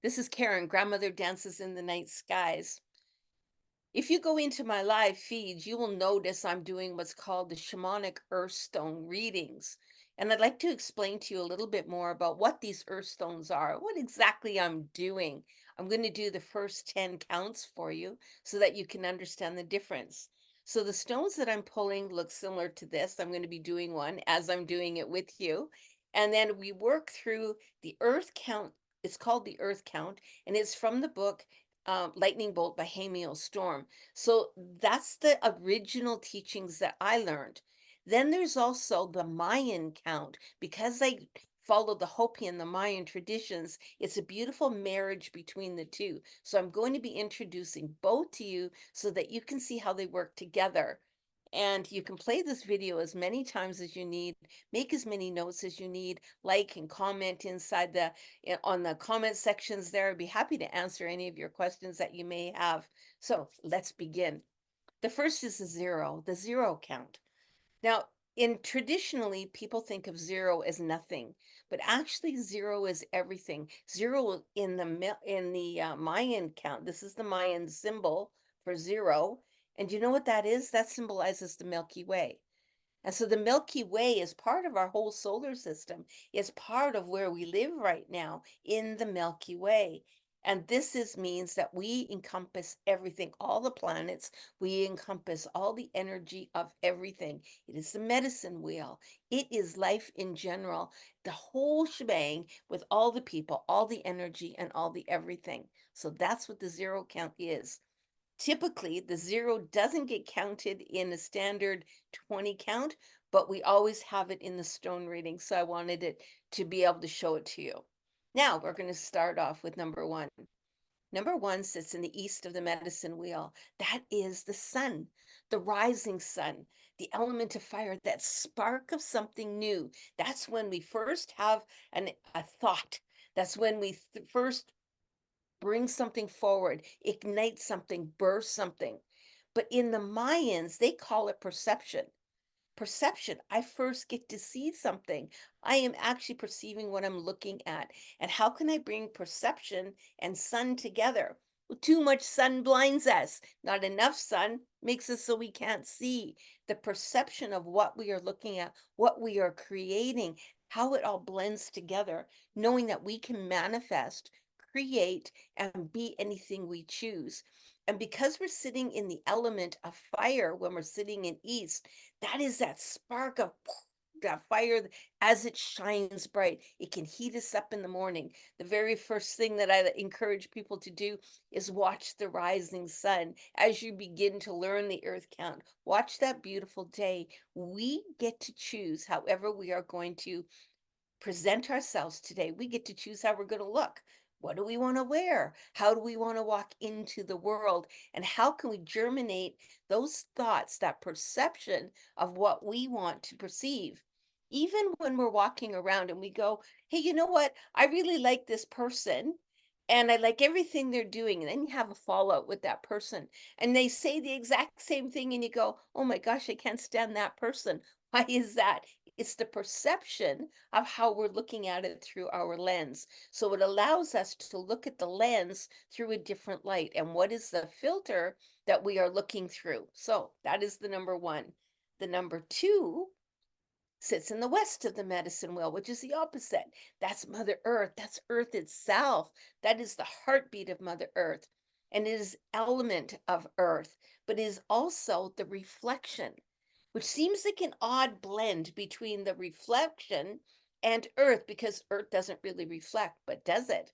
This is Karen, Grandmother Dances in the Night Skies. If you go into my live feeds, you will notice I'm doing what's called the Shamanic Earth Stone readings. And I'd like to explain to you a little bit more about what these earth stones are, what exactly I'm doing. I'm going to do the first 10 counts for you so that you can understand the difference. So the stones that I'm pulling look similar to this. I'm going to be doing one as I'm doing it with you. And then we work through the earth count. It's called the earth count, and it's from the book Lightning Bolt by Hamiel Storm. So that's the original teachings that I learned. Then there's also the Mayan count. Because I follow the Hopi and the Mayan traditions, it's a beautiful marriage between the two. So I'm going to be introducing both to you so that you can see how they work together. And you can play this video as many times as you need, make as many notes as you need, like and comment inside on the comment sections there. I'd be happy to answer any of your questions that you may have. So let's begin. The first is the zero count. Now, in traditionally, people think of zero as nothing, but actually zero is everything. Zero in the Mayan count. This is the Mayan symbol for zero, and you know what that is? That symbolizes the Milky Way. And so the Milky Way is part of our whole solar system, is part of where we live right now in the Milky Way. And this means that we encompass everything, all the planets, we encompass all the energy of everything. It is the medicine wheel. It is life in general, the whole shebang with all the people, all the energy, and all the everything. So that's what the zero count is. Typically, the zero doesn't get counted in a standard 20 count, but we always have it in the stone reading. So I wanted it to be able to show it to you. Now we're going to start off with number one. Number one sits in the east of the medicine wheel. That is the sun, the rising sun, the element of fire, that spark of something new. That's when we first have a thought. That's when we first bring something forward, ignite something, burst something. But in the Mayans, they call it perception. Perception, I first get to see something. I am actually perceiving what I'm looking at. And how can I bring perception and sun together? Well, too much sun blinds us. Not enough sun makes us so we can't see. The perception of what we are looking at, what we are creating, how it all blends together, knowing that we can manifest, create, and be anything we choose. And because we're sitting in the element of fire when we're sitting in east, that is that spark of that fire as it shines bright. It can heat us up in the morning. The very first thing that I encourage people to do is watch the rising sun as you begin to learn the earth count. Watch that beautiful day. We get to choose however we are going to present ourselves today. We get to choose how we're going to look. What do we want to wear? How do we want to walk into the world? And how can we germinate those thoughts, that perception of what we want to perceive? Even when we're walking around and we go, hey, you know what? I really like this person and I like everything they're doing. And then you have a fallout with that person and they say the exact same thing. And you go, oh my gosh, I can't stand that person. Why is that? It's the perception of how we're looking at it through our lens. So it allows us to look at the lens through a different light. And what is the filter that we are looking through? So that is the number one. The number two sits in the west of the medicine wheel, which is the opposite. That's Mother Earth. That's Earth itself. That is the heartbeat of Mother Earth. And it is element of Earth, but it is also the reflection, which seems like an odd blend between the reflection and Earth, because Earth doesn't really reflect, but does it?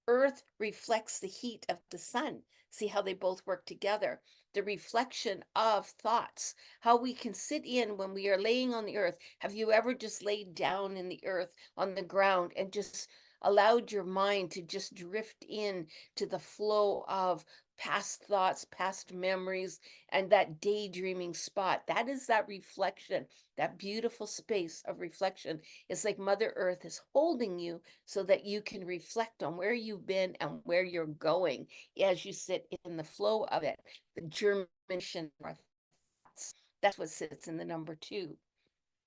Earth reflects the heat of the sun. See how they both work together. The reflection of thoughts, how we can sit in when we are laying on the earth. Have you ever just laid down in the earth on the ground and just allowed your mind to just drift in to the flow of past thoughts, past memories, and that daydreaming spot? That is that reflection, that beautiful space of reflection. It's like Mother Earth is holding you so that you can reflect on where you've been and where you're going as you sit in the flow of it. The germination of our thoughts. That's what sits in the number two.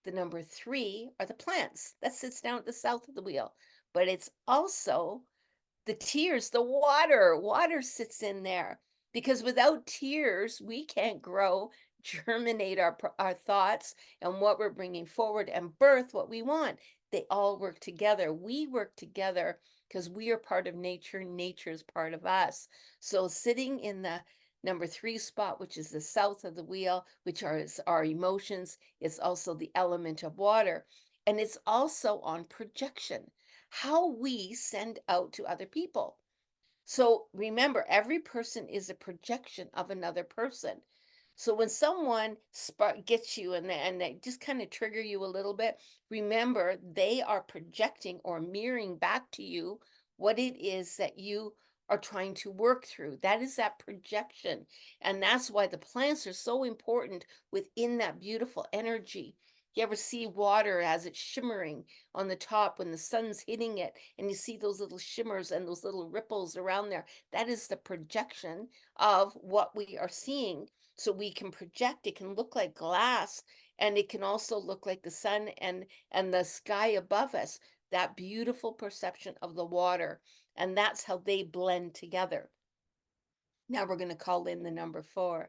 The number three are the plants. That sits down at the south of the wheel, but it's also The tears, the water sits in there because without tears, we can't grow, germinate our thoughts and what we're bringing forward and birth what we want. They all work together. We work together because we are part of nature. Nature is part of us. So sitting in the number 3 spot, which is the south of the wheel, which is our emotions, it's also the element of water. And it's also on projection, how we send out to other people. So remember, every person is a projection of another person. So when someone gets you and they just kind of trigger you a little bit, remember they are projecting or mirroring back to you what it is that you are trying to work through. That is that projection. And that's why the plants are so important within that beautiful energy. You ever see water as it's shimmering on the top when the sun's hitting it, and you see those little shimmers and those little ripples around there? That is the projection of what we are seeing. So we can project, it can look like glass, and it can also look like the sun and the sky above us, that beautiful perception of the water. And that's how they blend together. Now we're going to call in the number 4.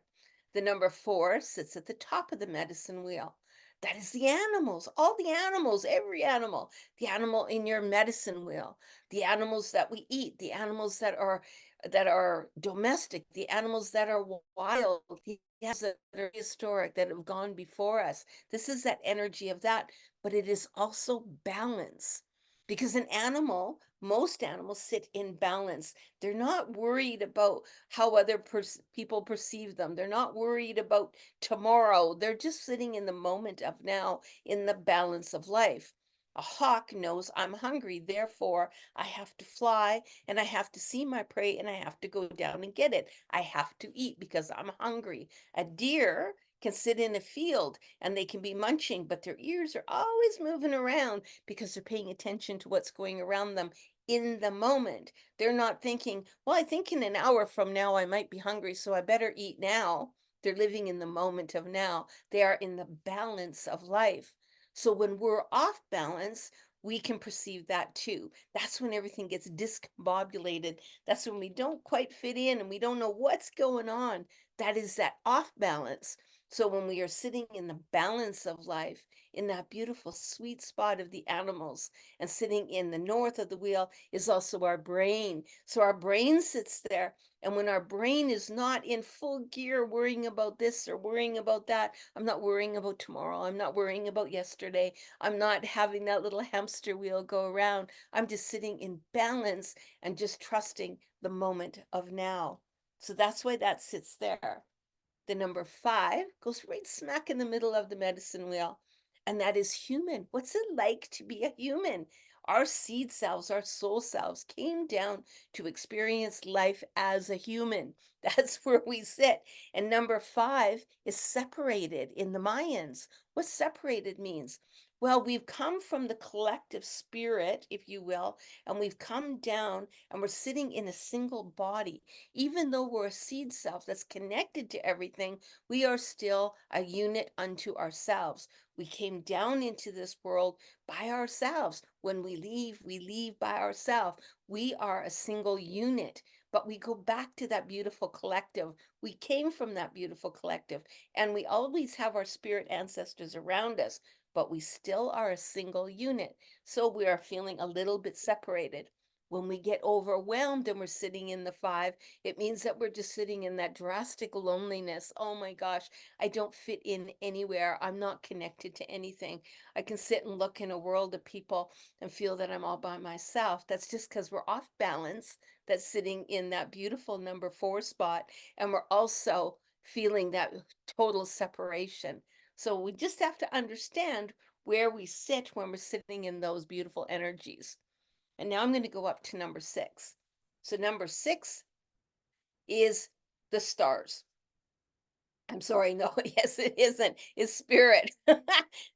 The number 4 sits at the top of the medicine wheel. That is the animals, all the animals, every animal, the animal in your medicine wheel, the animals that we eat, the animals that are domestic, the animals that are wild, the animals that are historic, that have gone before us. This is that energy of that, but it is also balance. Because an animal, most animals sit in balance. They're not worried about how other people perceive them. They're not worried about tomorrow. They're just sitting in the moment of now, in the balance of life. A hawk knows I'm hungry, therefore I have to fly and I have to see my prey and I have to go down and get it. I have to eat because I'm hungry. A deer can sit in a field and they can be munching, but their ears are always moving around because they're paying attention to what's going around them in the moment. They're not thinking, well, I think in an hour from now I might be hungry, so I better eat now. They're living in the moment of now. They are in the balance of life. So when we're off balance, we can perceive that too. That's when everything gets discombobulated. That's when we don't quite fit in and we don't know what's going on. That is that off balance. So when we are sitting in the balance of life, in that beautiful sweet spot of the animals, and sitting in the north of the wheel is also our brain. So our brain sits there. And when our brain is not in full gear, worrying about this or worrying about that, I'm not worrying about tomorrow. I'm not worrying about yesterday. I'm not having that little hamster wheel go around. I'm just sitting in balance and just trusting the moment of now. So that's why that sits there. The number 5 goes right smack in the middle of the medicine wheel, and that is human. What's it like to be a human? Our seed selves, our soul selves came down to experience life as a human. That's where we sit. And number 5 is separated in the Mayans. What separated means? Well, we've come from the collective spirit, if you will, and we've come down and we're sitting in a single body. Even though we're a seed self that's connected to everything, we are still a unit unto ourselves. We came down into this world by ourselves. When we leave by ourselves. We are a single unit, but we go back to that beautiful collective. We came from that beautiful collective, and we always have our spirit ancestors around us, but we still are a single unit. So we are feeling a little bit separated. When we get overwhelmed and we're sitting in the 5, it means that we're just sitting in that drastic loneliness. Oh my gosh, I don't fit in anywhere. I'm not connected to anything. I can sit and look in a world of people and feel that I'm all by myself. That's just because we're off balance. That's sitting in that beautiful number 4 spot. And we're also feeling that total separation. So we just have to understand where we sit when we're sitting in those beautiful energies. And now I'm going to go up to number 6. So number 6 is the stars. I'm sorry, no, yes, it isn't. It's spirit.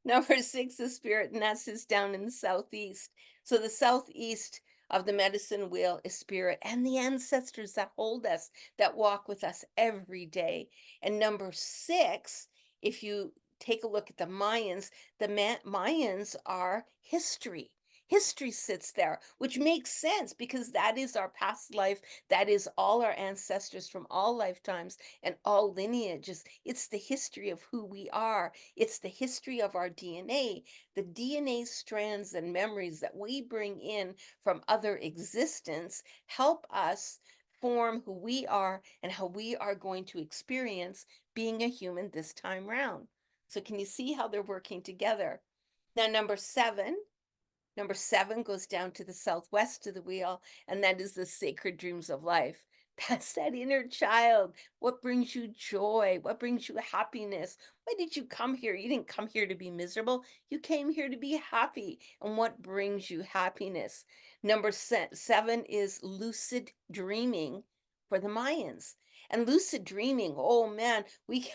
Number 6 is spirit, and that sits down in the southeast. So the southeast of the medicine wheel is spirit and the ancestors that hold us, that walk with us every day. And number 6, if you take a look at the Mayans, the Mayans are history. History sits there, which makes sense because that is our past life. That is all our ancestors from all lifetimes and all lineages. It's the history of who we are. It's the history of our DNA, the DNA strands and memories that we bring in from other existence help us form who we are and how we are going to experience being a human this time round. So can you see how they're working together? Now, number seven goes down to the southwest of the wheel, and that is the sacred dreams of life. That's that inner child. What brings you joy? What brings you happiness? Why did you come here? You didn't come here to be miserable. You came here to be happy. And what brings you happiness? Number seven is lucid dreaming for the Mayans. And lucid dreaming, oh man, we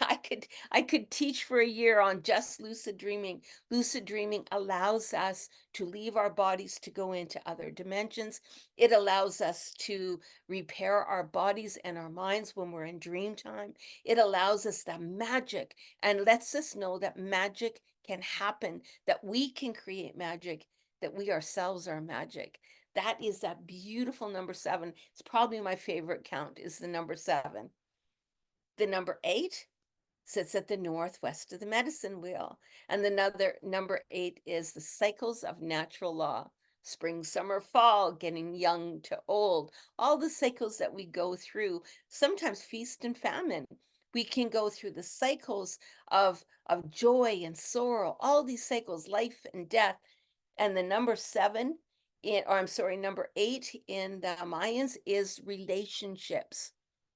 I could teach for a year on just lucid dreaming. Lucid dreaming allows us to leave our bodies to go into other dimensions. It allows us to repair our bodies and our minds when we're in dream time. It allows us the magic and lets us know that magic can happen, that we can create magic, that we ourselves are magic. That is that beautiful number seven. It's probably my favorite count is the number seven. The number eight sits at the northwest of the medicine wheel. And another number eight is the cycles of natural law. Spring, summer, fall, getting young to old, all the cycles that we go through, sometimes feast and famine. We can go through the cycles of joy and sorrow, all these cycles, life and death. And the number seven or I'm sorry, number eight in the Mayans is relationships.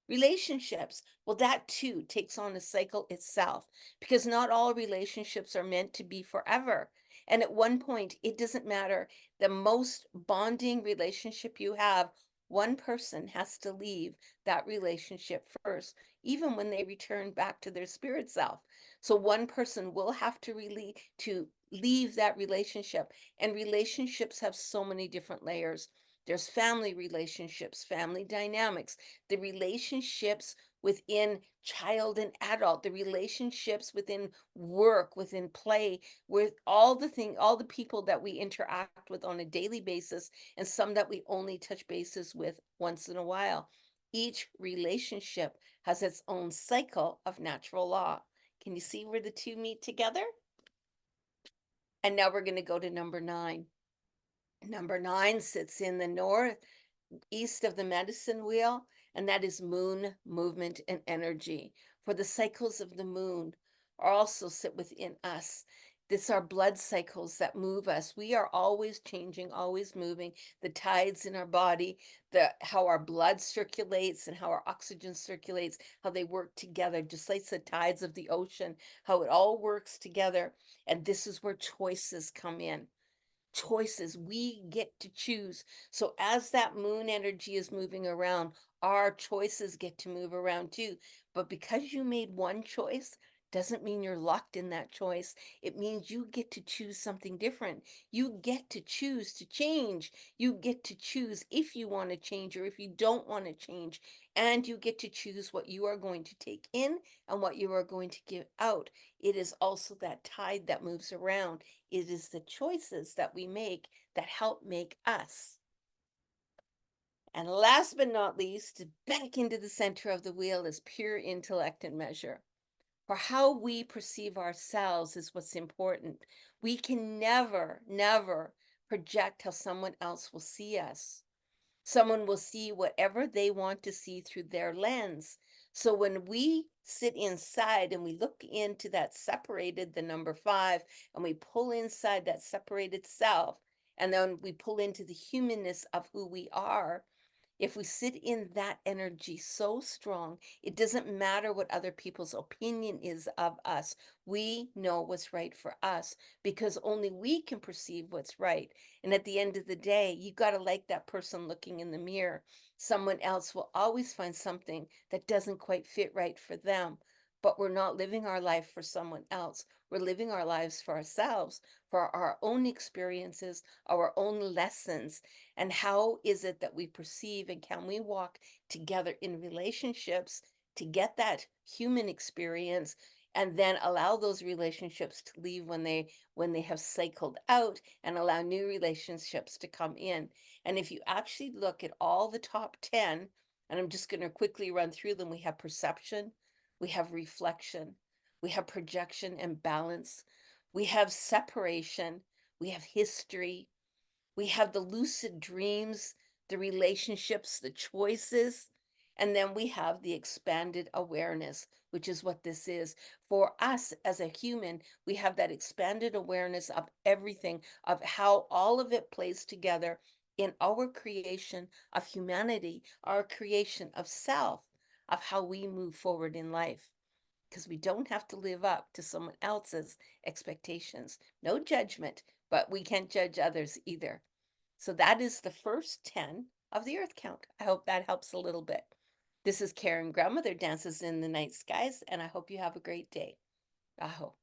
Relationships. Well, that too takes on a cycle itself because not all relationships are meant to be forever. And at one point, it doesn't matter the most bonding relationship you have, one person has to leave that relationship first, even when they return back to their spirit self. So one person will have to really to leave that relationship. And relationships have so many different layers. There's family relationships, family dynamics, the relationships within child and adult, the relationships within work, within play, with all the people that we interact with on a daily basis, and some that we only touch bases with once in a while. Each relationship has its own cycle of natural law. Can you see where the two meet together? And now we're going to go to number nine. Number nine sits in the north east of the medicine wheel, and that is moon movement and energy. For the cycles of the moon also sit within us. This are blood cycles that move us. We are always changing, always moving. The tides in our body, the how our blood circulates and how our oxygen circulates, how they work together, just like the tides of the ocean, how it all works together. And this is where choices come in. Choices. We get to choose. So as that moon energy is moving around, our choices get to move around too. But because you made one choice, doesn't mean you're locked in that choice. It means you get to choose something different. You get to choose to change. You get to choose if you want to change or if you don't want to change. And you get to choose what you are going to take in and what you are going to give out. It is also that tide that moves around. It is the choices that we make that help make us. And last but not least, back into the center of the wheel is pure intellect and measure. For how we perceive ourselves is what's important. We can never, never project how someone else will see us. Someone will see whatever they want to see through their lens. So when we sit inside and we look into that separated, the number five, and we pull inside that separated self, and then we pull into the humanness of who we are, if we sit in that energy so strong, it doesn't matter what other people's opinion is of us. We know what's right for us because only we can perceive what's right. And at the end of the day, you got to like that person looking in the mirror. Someone else will always find something that doesn't quite fit right for them. But we're not living our life for someone else. We're living our lives for ourselves, for our own experiences, our own lessons. And how is it that we perceive and can we walk together in relationships to get that human experience and then allow those relationships to leave when they have cycled out, and allow new relationships to come in. And if you actually look at all the top 10, and I'm just going to quickly run through them, we have perception, we have reflection, we have projection and balance, we have separation, we have history, we have the lucid dreams, the relationships, the choices, and then we have the expanded awareness, which is what this is. For us as a human, we have that expanded awareness of everything, of how all of it plays together in our creation of humanity, our creation of self, of how we move forward in life. Because we don't have to live up to someone else's expectations. No judgment, but we can't judge others either. So that is the first 10 of the Earth Count. I hope that helps a little bit. This is Karen, Grandmother Dances in the Night Skies, and I hope you have a great day. Aho.